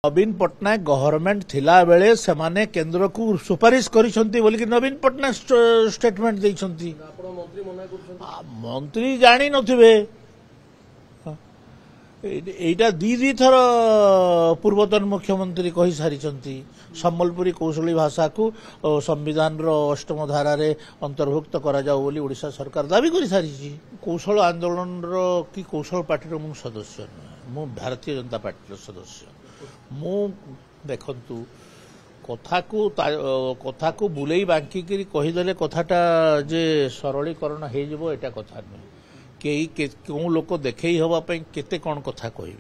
नवीन Patnaik government थिला बेले सेमाने केंद्र को सुपारिश करिसंती बोली कि नवीन पट्टनायक स्टेटमेंट देइसंती मंत्री जानी नथिबे एटा दी थर पूर्वतन मुख्यमंत्री कही सारी सम्बलपुरी कौशली भाषा को संविधान रो 8म धारा रे अंतर्भुक्त करा जाओ बोली ओडिशा सरकार दाबी करी सारी कौशल आंदोलन रो कि कौशल पार्टी रो मु सदस्य मु भारतीय जनता पार्टी रो सदस्य मु देखंतु कथा को बुलेई बांकी करी कही देले कथाटा जे सरलीकरण हे जबो एटा कथा नै क्यों लोक देखे हवाई केते कौन कथा कहे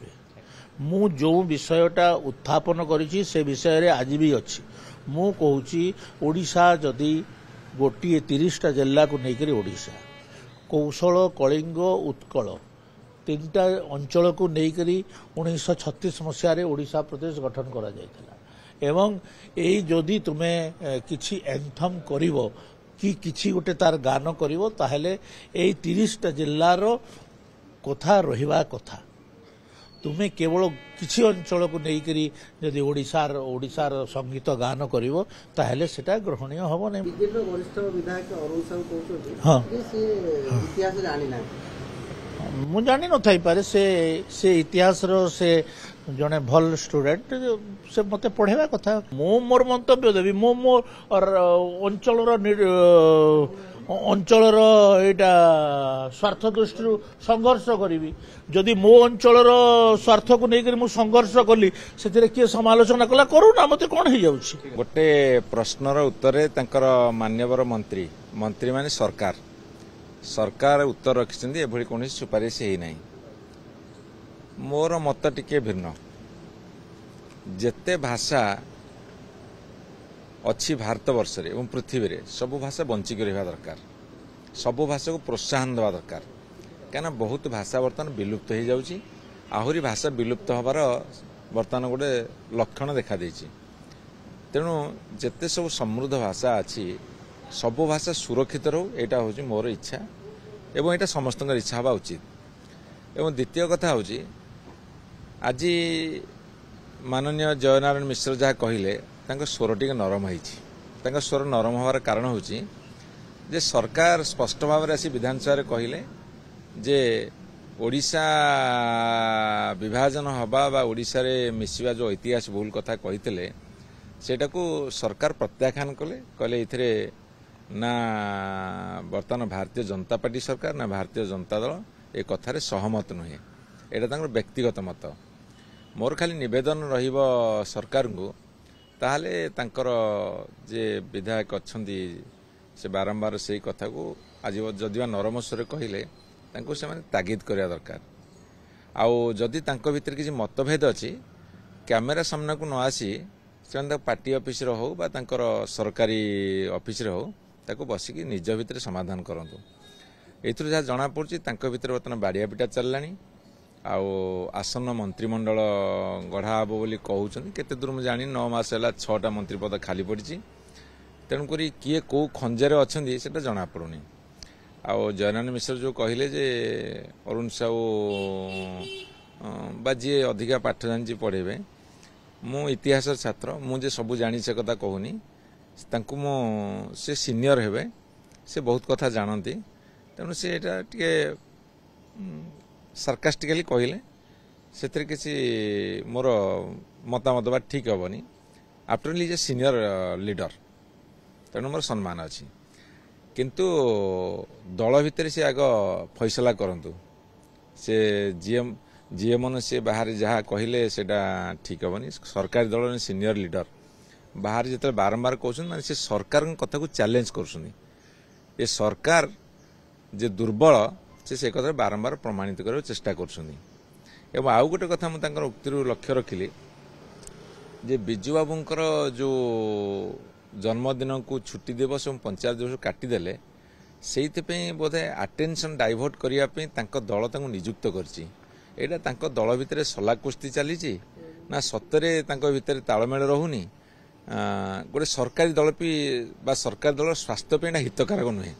मु जो विषयटा उत्थापन करी से विषय रे आज भी अच्छी मु कहूची ओडिशा जदि गोटे 30टा जिला को लेकर ओडिशा कौशल कलिंग उत्कल 3टा अंचल को लेकर 1936 मसीह ओडिशा प्रदेश गठन करा जायतिला एवं एई जदि तुमे किछि एंथम करिवो कि किछि गोटे तार गान करिवो ताहेले एई 30टा जिल्लार कथा रहिबा कथा तुमे केवल किछि अंचल को नै करी यदि ओडिसार संगीत गान करिवो ताहेले सेटा ग्रहणीय हबो नै। बीजेपी वरिष्ठ विधायक अरुण साहू कहउछथि हां से इतिहास जानि ना मु जानि न थाई पारे से इतिहास रो से जने भल स्टूडेंट से मते पढ़ेवा कथा मो मोर मंतव्य देवी मो मोर अंचल एटा स्वार्थ दृष्टि संघर्ष करी जदि मो अंचल स्वार्थ को लेकर मु संघर्ष कली से किए समालोचना कला करू ना मते कौन हो जाउछि। गोटे प्रश्नर उत्तर तांकर मान्यवर मंत्री माने सरकार उत्तर रखिछन्ती एभଳି कोनी सुपारिश हेई नाही। मोर मत टिके भिन्न जेते भाषा अच्छी भारत वर्ष रे एवं पृथ्वी रे सब भाषा बंचिक रहा दरकार सब भाषा को प्रोत्साहन देवा दरकार क्या बहुत भाषा बर्तमान विलुप्त हो जाउची आहुरी भाषा विलुप्त हबार बर्तमान गोटे लक्षण देखा देछि तेणु जेते सब समृद्ध भाषा अच्छी सब भाषा सुरक्षित रहू एटा होची मोर इच्छा एवं एटा समस्तकर इच्छा हवा उचित। एवं द्वितीय कथा होची आज माननीय जयनारायण मिश्र जहाँ कहले तांको स्वर टिके नरम होती स्वर नरम हबार कारण होची जे सरकार स्पष्ट भाव में आसी विधानसभा कहले जे ओडिशा विभाजन हवा बा ओडिशा रे मिसिबा जो इतिहास भूल कथा कहितले सेटा को सरकार प्रत्याख्यान कले इथरे ना वर्तमान भारतीय जनता पार्टी सरकार ना भारतीय जनता दल ए कथारे सहमत नुहे एटा तांकर व्यक्तिगत मत मोर खाली निवेदन रहिबो सरकार को ताहले तांकर जे विधायक अच्छी से बारंबार से कथा को आज जदिवा नरम स्वर कहले तांको से माने तागिद करिया दरकार आउ जदि तांको भीतर किसी मतभेद अछि कैमेरा सामना को न आसी से पार्टी ऑफिस रो हो बा तांकर सरकारी ऑफिस रो हो ताको बसिकी निज भीतर समाधान करंतु एथुर जा जना पड़छि तांको भीतर बर्तमान बाड़िया पिटा चललानी आउ आसन्न मंत्रिमंडल गढ़ा हे बोली कहउछन केते दूर मु जानी 9 मास हैला 6टा मंत्री पद खाली पड़छि तेणुक किए कौ खंजर अच्छा से जना पड़ुनी आउ जयनारायण मिश्र जो कहले जे अरुण साहू बा जी अधिका पाठ जानी पढ़ेबे मु इतिहास छात्र मुझे सब जानी से कथा कहूनी तांकु मु से सीनियर हेबे से बहुत कथा जानती तेणु से एटा टिके सार्कास्टिकली कहले से किसी मोर मतामत बा ठीक हेबनी after all is a senior leader तेणु मोर सम्मान अच्छी किंतु दल भितर से आग फैसला करंतु से जीए मन से बाहर जहाँ कहले सेटा ठीक हेबनी सरकारी दल सीनियर लीडर बाहर जो बारंबार कहते माने से सरकार कथा को चैलेंज कर सरकार जे दुर्बल से कथा बारंबार प्रमाणित कर चेष्टा कर आउ गोटे कथा मुझे उक्ति लक्ष्य रखिली जे बिजू बाबूंकर जो जन्मदिन को छुट्टी दिवस और पंचायत दिवस काटिदेले से बोधे अटेंशन डाइवर्ट करने दल निजुक्त कर दल भितर सला कुस्ती चली ना सतरे भितर तालमेल रहुनी गोटे सरकारी दल भी सरकारी दल स्वास्थ्य हितकारक नुहे।